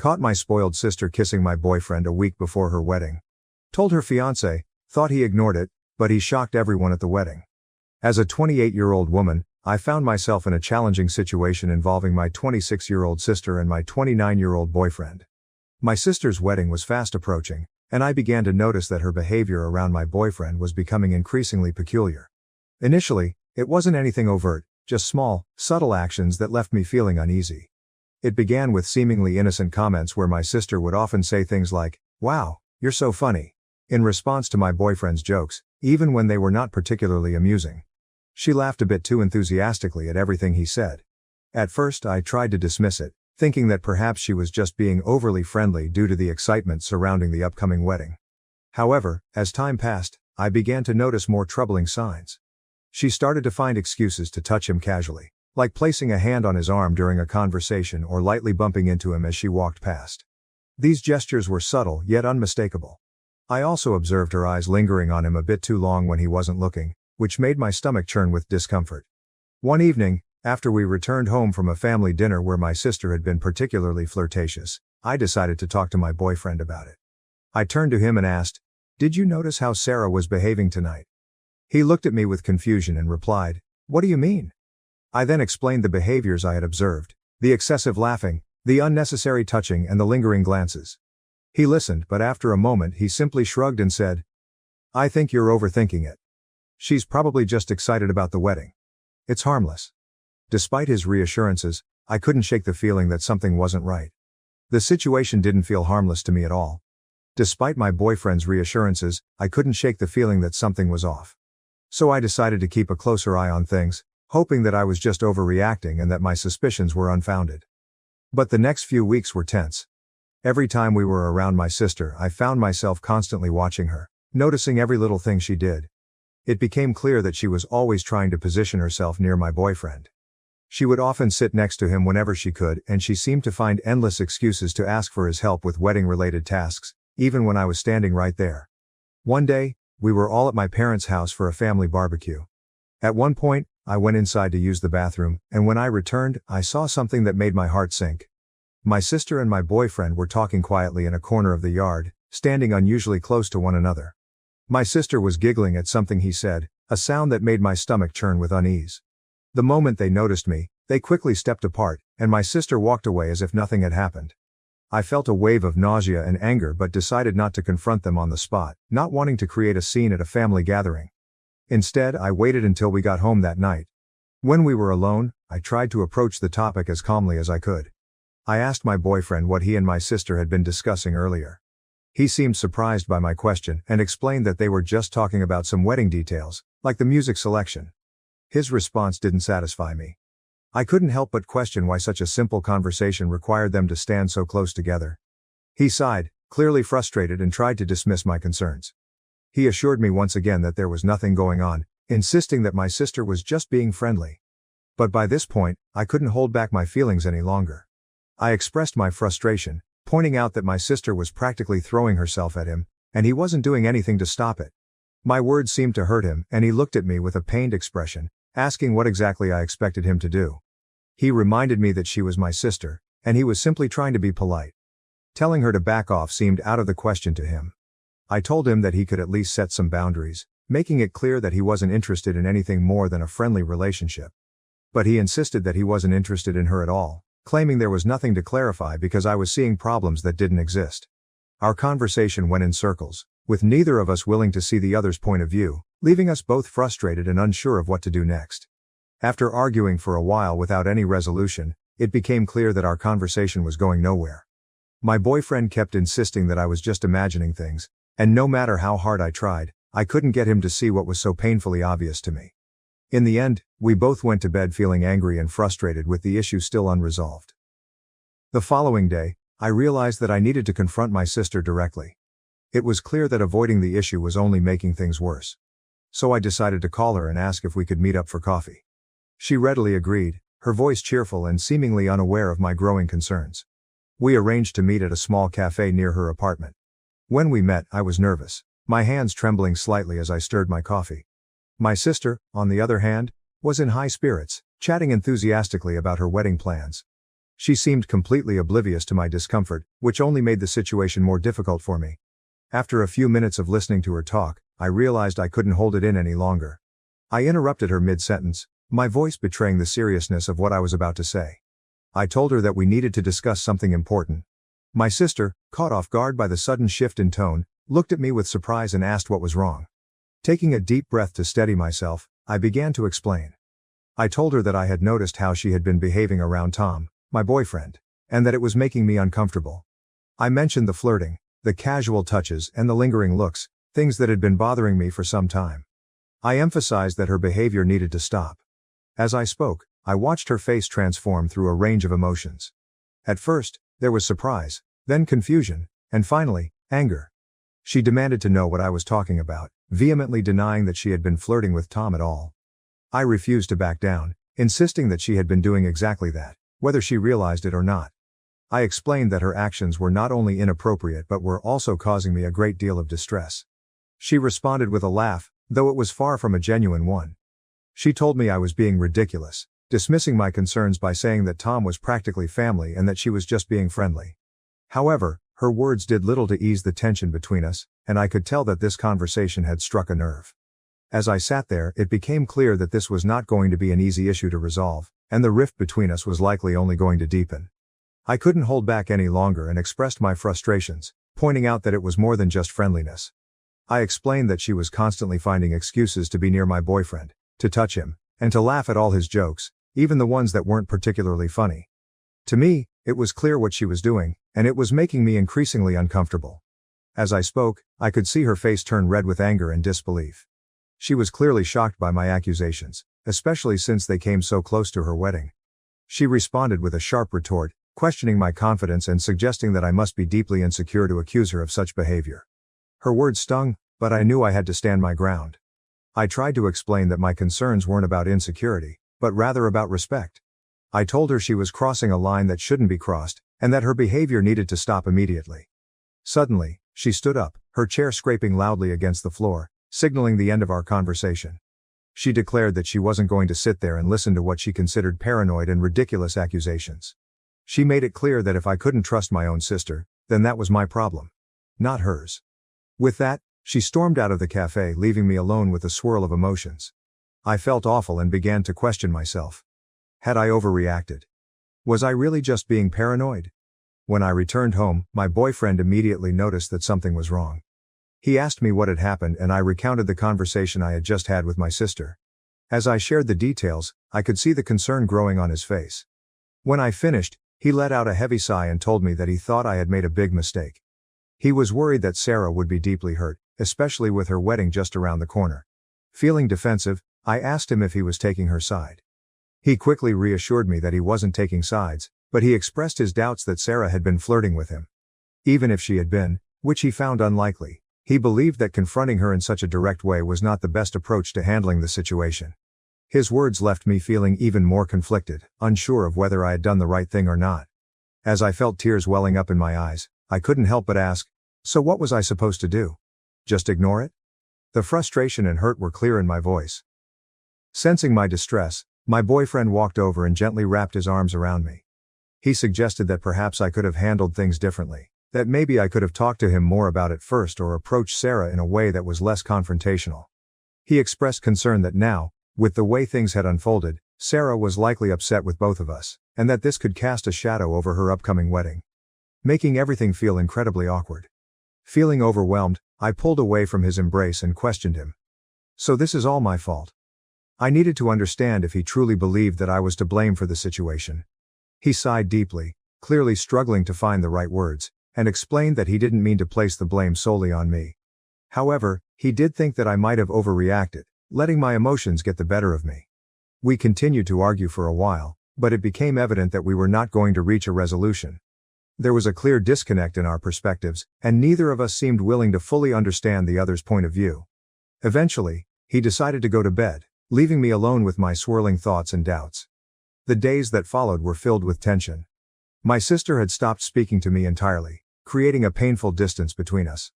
Caught my spoiled sister kissing my boyfriend a week before her wedding. Told her fiancé, thought he ignored it, but he shocked everyone at the wedding. As a 28-year-old woman, I found myself in a challenging situation involving my 26-year-old sister and my 29-year-old boyfriend. My sister's wedding was fast approaching, and I began to notice that her behavior around my boyfriend was becoming increasingly peculiar. Initially, it wasn't anything overt, just small, subtle actions that left me feeling uneasy. It began with seemingly innocent comments where my sister would often say things like, "Wow, you're so funny," in response to my boyfriend's jokes, even when they were not particularly amusing. She laughed a bit too enthusiastically at everything he said. At first I tried to dismiss it, thinking that perhaps she was just being overly friendly due to the excitement surrounding the upcoming wedding. However, as time passed, I began to notice more troubling signs. She started to find excuses to touch him casually, like placing a hand on his arm during a conversation or lightly bumping into him as she walked past. These gestures were subtle yet unmistakable. I also observed her eyes lingering on him a bit too long when he wasn't looking, which made my stomach churn with discomfort. One evening, after we returned home from a family dinner where my sister had been particularly flirtatious, I decided to talk to my boyfriend about it. I turned to him and asked, "Did you notice how Sarah was behaving tonight?" He looked at me with confusion and replied, "What do you mean?" I then explained the behaviors I had observed, the excessive laughing, the unnecessary touching and the lingering glances. He listened, but after a moment he simply shrugged and said, "I think you're overthinking it. She's probably just excited about the wedding. It's harmless." Despite his reassurances, I couldn't shake the feeling that something wasn't right. The situation didn't feel harmless to me at all. Despite my boyfriend's reassurances, I couldn't shake the feeling that something was off. So I decided to keep a closer eye on things, hoping that I was just overreacting and that my suspicions were unfounded. But the next few weeks were tense. Every time we were around my sister, I found myself constantly watching her, noticing every little thing she did. It became clear that she was always trying to position herself near my boyfriend. She would often sit next to him whenever she could, and she seemed to find endless excuses to ask for his help with wedding-related tasks, even when I was standing right there. One day, we were all at my parents' house for a family barbecue. At one point, I went inside to use the bathroom, and when I returned, I saw something that made my heart sink. My sister and my boyfriend were talking quietly in a corner of the yard, standing unusually close to one another. My sister was giggling at something he said, a sound that made my stomach churn with unease. The moment they noticed me, they quickly stepped apart, and my sister walked away as if nothing had happened. I felt a wave of nausea and anger but decided not to confront them on the spot, not wanting to create a scene at a family gathering. Instead, I waited until we got home that night. When we were alone, I tried to approach the topic as calmly as I could. I asked my boyfriend what he and my sister had been discussing earlier. He seemed surprised by my question and explained that they were just talking about some wedding details, like the music selection. His response didn't satisfy me. I couldn't help but question why such a simple conversation required them to stand so close together. He sighed, clearly frustrated, and tried to dismiss my concerns. He assured me once again that there was nothing going on, insisting that my sister was just being friendly. But by this point, I couldn't hold back my feelings any longer. I expressed my frustration, pointing out that my sister was practically throwing herself at him, and he wasn't doing anything to stop it. My words seemed to hurt him, and he looked at me with a pained expression, asking what exactly I expected him to do. He reminded me that she was my sister, and he was simply trying to be polite. Telling her to back off seemed out of the question to him. I told him that he could at least set some boundaries, making it clear that he wasn't interested in anything more than a friendly relationship. But he insisted that he wasn't interested in her at all, claiming there was nothing to clarify because I was seeing problems that didn't exist. Our conversation went in circles, with neither of us willing to see the other's point of view, leaving us both frustrated and unsure of what to do next. After arguing for a while without any resolution, it became clear that our conversation was going nowhere. My boyfriend kept insisting that I was just imagining things, and no matter how hard I tried, I couldn't get him to see what was so painfully obvious to me. In the end, we both went to bed feeling angry and frustrated with the issue still unresolved. The following day, I realized that I needed to confront my sister directly. It was clear that avoiding the issue was only making things worse. So I decided to call her and ask if we could meet up for coffee. She readily agreed, her voice cheerful and seemingly unaware of my growing concerns. We arranged to meet at a small cafe near her apartment. When we met, I was nervous, my hands trembling slightly as I stirred my coffee. My sister, on the other hand, was in high spirits, chatting enthusiastically about her wedding plans. She seemed completely oblivious to my discomfort, which only made the situation more difficult for me. After a few minutes of listening to her talk, I realized I couldn't hold it in any longer. I interrupted her mid-sentence, my voice betraying the seriousness of what I was about to say. I told her that we needed to discuss something important. My sister, caught off guard by the sudden shift in tone, looked at me with surprise and asked what was wrong. Taking a deep breath to steady myself, I began to explain. I told her that I had noticed how she had been behaving around Tom, my boyfriend, and that it was making me uncomfortable. I mentioned the flirting, the casual touches, and the lingering looks, things that had been bothering me for some time. I emphasized that her behavior needed to stop. As I spoke, I watched her face transform through a range of emotions. At first, there was surprise, then confusion, and finally, anger. She demanded to know what I was talking about, vehemently denying that she had been flirting with Tom at all. I refused to back down, insisting that she had been doing exactly that, whether she realized it or not. I explained that her actions were not only inappropriate but were also causing me a great deal of distress. She responded with a laugh, though it was far from a genuine one. She told me I was being ridiculous, dismissing my concerns by saying that Tom was practically family and that she was just being friendly. However, her words did little to ease the tension between us, and I could tell that this conversation had struck a nerve. As I sat there, it became clear that this was not going to be an easy issue to resolve, and the rift between us was likely only going to deepen. I couldn't hold back any longer and expressed my frustrations, pointing out that it was more than just friendliness. I explained that she was constantly finding excuses to be near my boyfriend, to touch him, and to laugh at all his jokes, even the ones that weren't particularly funny. To me, it was clear what she was doing, and it was making me increasingly uncomfortable. As I spoke, I could see her face turn red with anger and disbelief. She was clearly shocked by my accusations, especially since they came so close to her wedding. She responded with a sharp retort, questioning my confidence and suggesting that I must be deeply insecure to accuse her of such behavior. Her words stung, but I knew I had to stand my ground. I tried to explain that my concerns weren't about insecurity, but rather about respect. I told her she was crossing a line that shouldn't be crossed, and that her behavior needed to stop immediately. Suddenly, she stood up, her chair scraping loudly against the floor, signaling the end of our conversation. She declared that she wasn't going to sit there and listen to what she considered paranoid and ridiculous accusations. She made it clear that if I couldn't trust my own sister, then that was my problem, not hers. With that, she stormed out of the cafe, leaving me alone with a swirl of emotions. I felt awful and began to question myself. Had I overreacted? Was I really just being paranoid? When I returned home, my boyfriend immediately noticed that something was wrong. He asked me what had happened and I recounted the conversation I had just had with my sister. As I shared the details, I could see the concern growing on his face. When I finished, he let out a heavy sigh and told me that he thought I had made a big mistake. He was worried that Sarah would be deeply hurt, especially with her wedding just around the corner. Feeling defensive, I asked him if he was taking her side. He quickly reassured me that he wasn't taking sides, but he expressed his doubts that Sarah had been flirting with him. Even if she had been, which he found unlikely, he believed that confronting her in such a direct way was not the best approach to handling the situation. His words left me feeling even more conflicted, unsure of whether I had done the right thing or not. As I felt tears welling up in my eyes, I couldn't help but ask, so what was I supposed to do? Just ignore it? The frustration and hurt were clear in my voice. Sensing my distress, my boyfriend walked over and gently wrapped his arms around me. He suggested that perhaps I could have handled things differently, that maybe I could have talked to him more about it first or approached Sarah in a way that was less confrontational. He expressed concern that now, with the way things had unfolded, Sarah was likely upset with both of us, and that this could cast a shadow over her upcoming wedding, making everything feel incredibly awkward. Feeling overwhelmed, I pulled away from his embrace and questioned him. So this is all my fault? I needed to understand if he truly believed that I was to blame for the situation. He sighed deeply, clearly struggling to find the right words, and explained that he didn't mean to place the blame solely on me. However, he did think that I might have overreacted, letting my emotions get the better of me. We continued to argue for a while, but it became evident that we were not going to reach a resolution. There was a clear disconnect in our perspectives, and neither of us seemed willing to fully understand the other's point of view. Eventually, he decided to go to bed, leaving me alone with my swirling thoughts and doubts. The days that followed were filled with tension. My sister had stopped speaking to me entirely, creating a painful distance between us.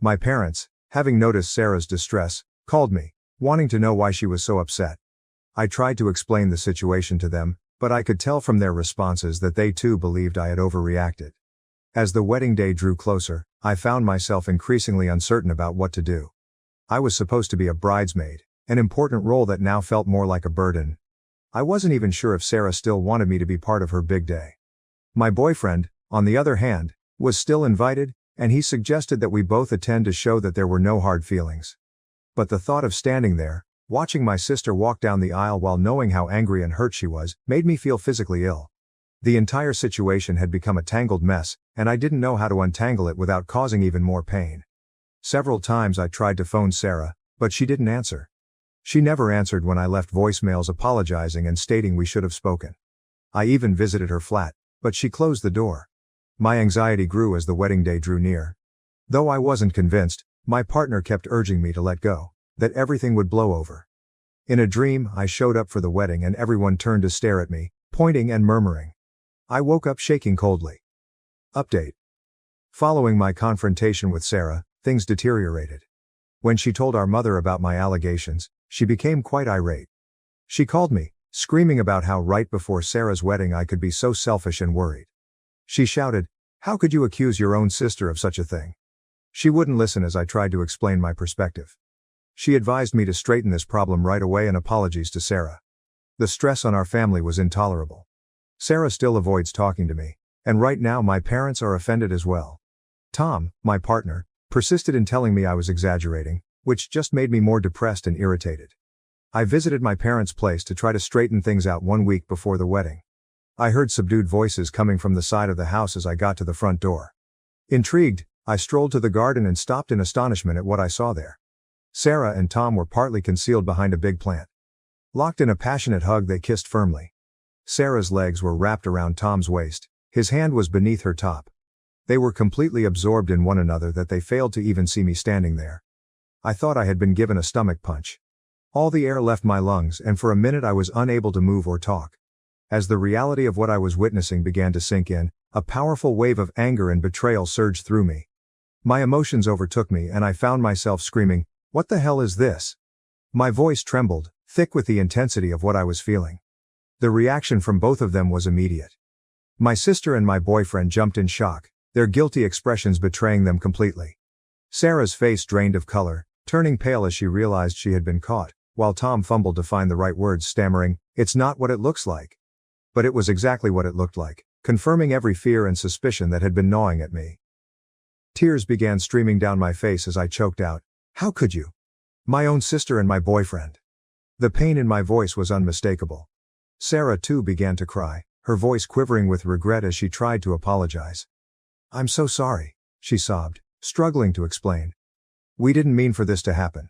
My parents, having noticed Sarah's distress, called me, wanting to know why she was so upset. I tried to explain the situation to them, but I could tell from their responses that they too believed I had overreacted. As the wedding day drew closer, I found myself increasingly uncertain about what to do. I was supposed to be a bridesmaid, an important role that now felt more like a burden. I wasn't even sure if Sarah still wanted me to be part of her big day. My boyfriend, on the other hand, was still invited, and he suggested that we both attend to show that there were no hard feelings. But the thought of standing there, watching my sister walk down the aisle while knowing how angry and hurt she was, made me feel physically ill. The entire situation had become a tangled mess, and I didn't know how to untangle it without causing even more pain. Several times I tried to phone Sarah, but she didn't answer. She never answered when I left voicemails apologizing and stating we should have spoken. I even visited her flat, but she closed the door. My anxiety grew as the wedding day drew near. Though I wasn't convinced, my partner kept urging me to let go, that everything would blow over. In a dream, I showed up for the wedding and everyone turned to stare at me, pointing and murmuring. I woke up shaking coldly. Update. Following my confrontation with Sarah, things deteriorated. When she told our mother about my allegations, she became quite irate. She called me, screaming about how right before Sarah's wedding I could be so selfish and worried. She shouted, "How could you accuse your own sister of such a thing?" She wouldn't listen as I tried to explain my perspective. She advised me to straighten this problem right away and apologies to Sarah. The stress on our family was intolerable. Sarah still avoids talking to me, and right now my parents are offended as well. Tom, my partner, persisted in telling me I was exaggerating, which just made me more depressed and irritated. I visited my parents' place to try to straighten things out 1 week before the wedding. I heard subdued voices coming from the side of the house as I got to the front door. Intrigued, I strolled to the garden and stopped in astonishment at what I saw there. Sarah and Tom were partly concealed behind a big plant. Locked in a passionate hug, they kissed firmly. Sarah's legs were wrapped around Tom's waist, his hand was beneath her top. They were completely absorbed in one another that they failed to even see me standing there. I thought I had been given a stomach punch. All the air left my lungs and for a minute I was unable to move or talk. As the reality of what I was witnessing began to sink in, a powerful wave of anger and betrayal surged through me. My emotions overtook me and I found myself screaming, "What the hell is this?" My voice trembled, thick with the intensity of what I was feeling. The reaction from both of them was immediate. My sister and my boyfriend jumped in shock, their guilty expressions betraying them completely. Sarah's face drained of color, turning pale as she realized she had been caught, while Tom fumbled to find the right words, stammering, "It's not what it looks like." But it was exactly what it looked like, confirming every fear and suspicion that had been gnawing at me. Tears began streaming down my face as I choked out, "How could you? My own sister and my boyfriend." The pain in my voice was unmistakable. Sarah too began to cry, her voice quivering with regret as she tried to apologize. "I'm so sorry," she sobbed, struggling to explain. "We didn't mean for this to happen."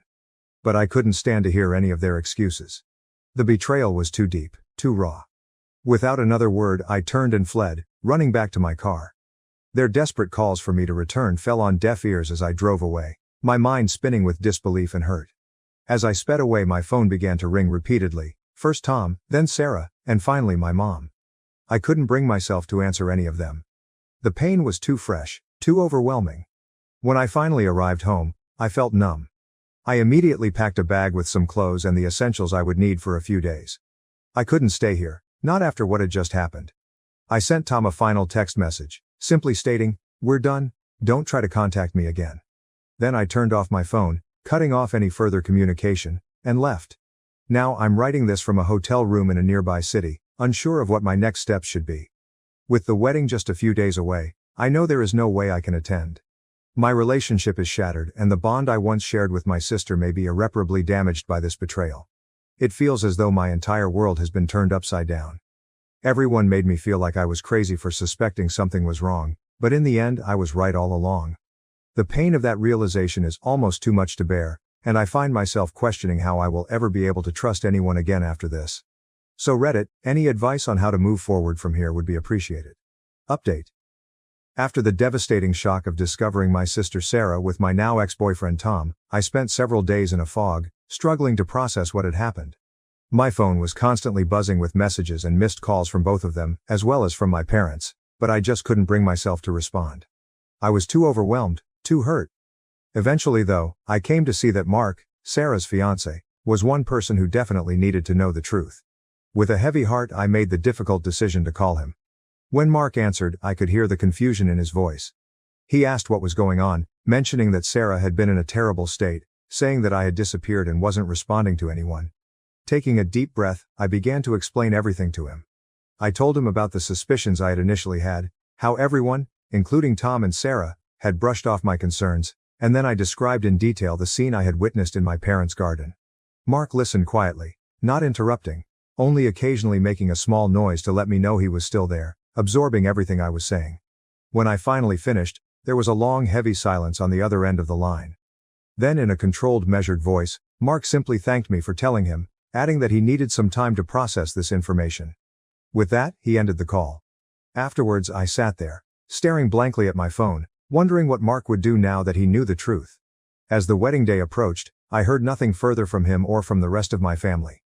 But I couldn't stand to hear any of their excuses. The betrayal was too deep, too raw. Without another word, I turned and fled, running back to my car. Their desperate calls for me to return fell on deaf ears as I drove away, my mind spinning with disbelief and hurt. As I sped away, my phone began to ring repeatedly, first Tom, then Sarah, and finally my mom. I couldn't bring myself to answer any of them. The pain was too fresh, too overwhelming. When I finally arrived home, I felt numb. I immediately packed a bag with some clothes and the essentials I would need for a few days. I couldn't stay here, not after what had just happened. I sent Tom a final text message, simply stating, "We're done, don't try to contact me again." Then I turned off my phone, cutting off any further communication, and left. Now I'm writing this from a hotel room in a nearby city, unsure of what my next steps should be. With the wedding just a few days away, I know there is no way I can attend. My relationship is shattered and the bond I once shared with my sister may be irreparably damaged by this betrayal. It feels as though my entire world has been turned upside down. Everyone made me feel like I was crazy for suspecting something was wrong, but in the end I was right all along. The pain of that realization is almost too much to bear, and I find myself questioning how I will ever be able to trust anyone again after this. So Reddit, any advice on how to move forward from here would be appreciated. Update. After the devastating shock of discovering my sister Sarah with my now ex-boyfriend Tom, I spent several days in a fog, struggling to process what had happened. My phone was constantly buzzing with messages and missed calls from both of them, as well as from my parents, but I just couldn't bring myself to respond. I was too overwhelmed, too hurt. Eventually though, I came to see that Mark, Sarah's fiancé, was one person who definitely needed to know the truth. With a heavy heart, I made the difficult decision to call him. When Mark answered, I could hear the confusion in his voice. He asked what was going on, mentioning that Sarah had been in a terrible state, saying that I had disappeared and wasn't responding to anyone. Taking a deep breath, I began to explain everything to him. I told him about the suspicions I had initially had, how everyone, including Tom and Sarah, had brushed off my concerns, and then I described in detail the scene I had witnessed in my parents' garden. Mark listened quietly, not interrupting, only occasionally making a small noise to let me know he was still there, absorbing everything I was saying. When I finally finished, there was a long, heavy silence on the other end of the line. Then, in a controlled, measured voice, Mark simply thanked me for telling him, adding that he needed some time to process this information. With that, he ended the call. Afterwards, I sat there, staring blankly at my phone, wondering what Mark would do now that he knew the truth. As the wedding day approached, I heard nothing further from him or from the rest of my family.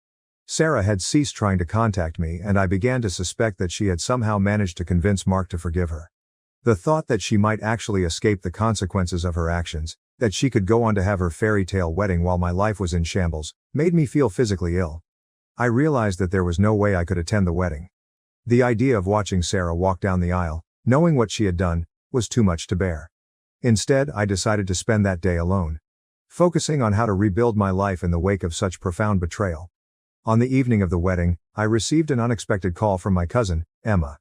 Sarah had ceased trying to contact me, and I began to suspect that she had somehow managed to convince Mark to forgive her. The thought that she might actually escape the consequences of her actions, that she could go on to have her fairy tale wedding while my life was in shambles, made me feel physically ill. I realized that there was no way I could attend the wedding. The idea of watching Sarah walk down the aisle, knowing what she had done, was too much to bear. Instead, I decided to spend that day alone, focusing on how to rebuild my life in the wake of such profound betrayal. On the evening of the wedding, I received an unexpected call from my cousin, Emma.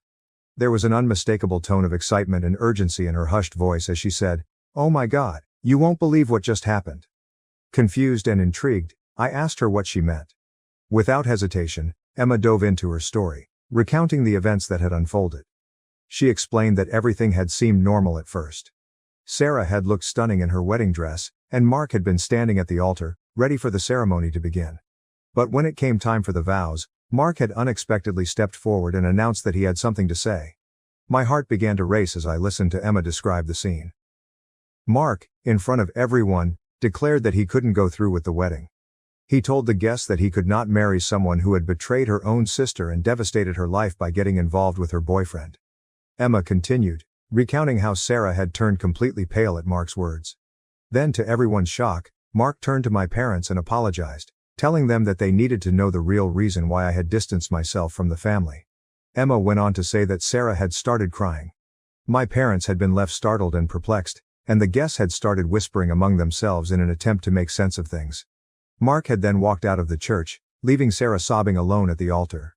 There was an unmistakable tone of excitement and urgency in her hushed voice as she said, "Oh my God, you won't believe what just happened." Confused and intrigued, I asked her what she meant. Without hesitation, Emma dove into her story, recounting the events that had unfolded. She explained that everything had seemed normal at first. Sarah had looked stunning in her wedding dress, and Mark had been standing at the altar, ready for the ceremony to begin. But when it came time for the vows, Mark had unexpectedly stepped forward and announced that he had something to say. My heart began to race as I listened to Emma describe the scene. Mark, in front of everyone, declared that he couldn't go through with the wedding. He told the guests that he could not marry someone who had betrayed her own sister and devastated her life by getting involved with her boyfriend. Emma continued, recounting how Sarah had turned completely pale at Mark's words. Then, to everyone's shock, Mark turned to my parents and apologized, telling them that they needed to know the real reason why I had distanced myself from the family. Emma went on to say that Sarah had started crying. My parents had been left startled and perplexed, and the guests had started whispering among themselves in an attempt to make sense of things. Mark had then walked out of the church, leaving Sarah sobbing alone at the altar.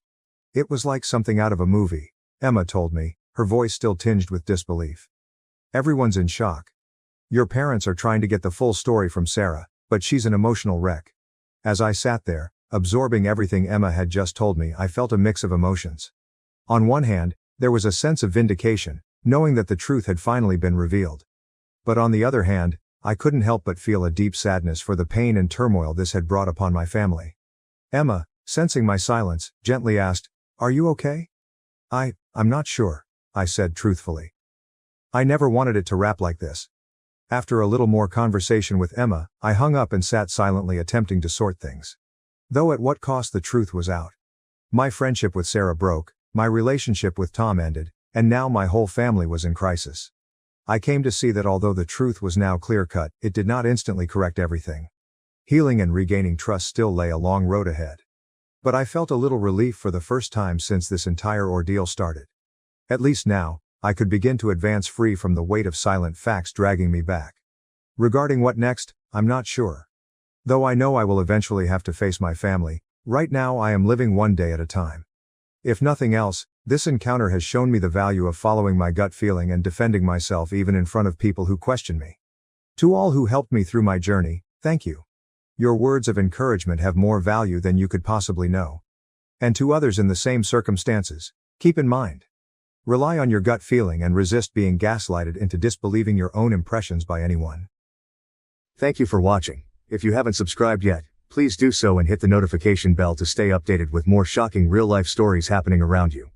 "It was like something out of a movie," Emma told me, her voice still tinged with disbelief. "Everyone's in shock. Your parents are trying to get the full story from Sarah, but she's an emotional wreck." As I sat there, absorbing everything Emma had just told me, I felt a mix of emotions. On one hand, there was a sense of vindication, knowing that the truth had finally been revealed. But on the other hand, I couldn't help but feel a deep sadness for the pain and turmoil this had brought upon my family. Emma, sensing my silence, gently asked, "Are you okay?" I'm not sure," I said truthfully. I never wanted it to wrap like this. After a little more conversation with Emma, I hung up and sat silently attempting to sort things. Though at what cost, the truth was out. My friendship with Sarah broke, my relationship with Tom ended, and now my whole family was in crisis. I came to see that although the truth was now clear-cut, it did not instantly correct everything. Healing and regaining trust still lay a long road ahead. But I felt a little relief for the first time since this entire ordeal started. At least now, I could begin to advance free from the weight of silent facts dragging me back. Regarding what next, I'm not sure. Though I know I will eventually have to face my family, right now I am living one day at a time. If nothing else, this encounter has shown me the value of following my gut feeling and defending myself even in front of people who question me. To all who helped me through my journey, thank you. Your words of encouragement have more value than you could possibly know. And to others in the same circumstances, keep in mind. Rely on your gut feeling and resist being gaslighted into disbelieving your own impressions by anyone. Thank you for watching. If you haven't subscribed yet, please do so and hit the notification bell to stay updated with more shocking real-life stories happening around you.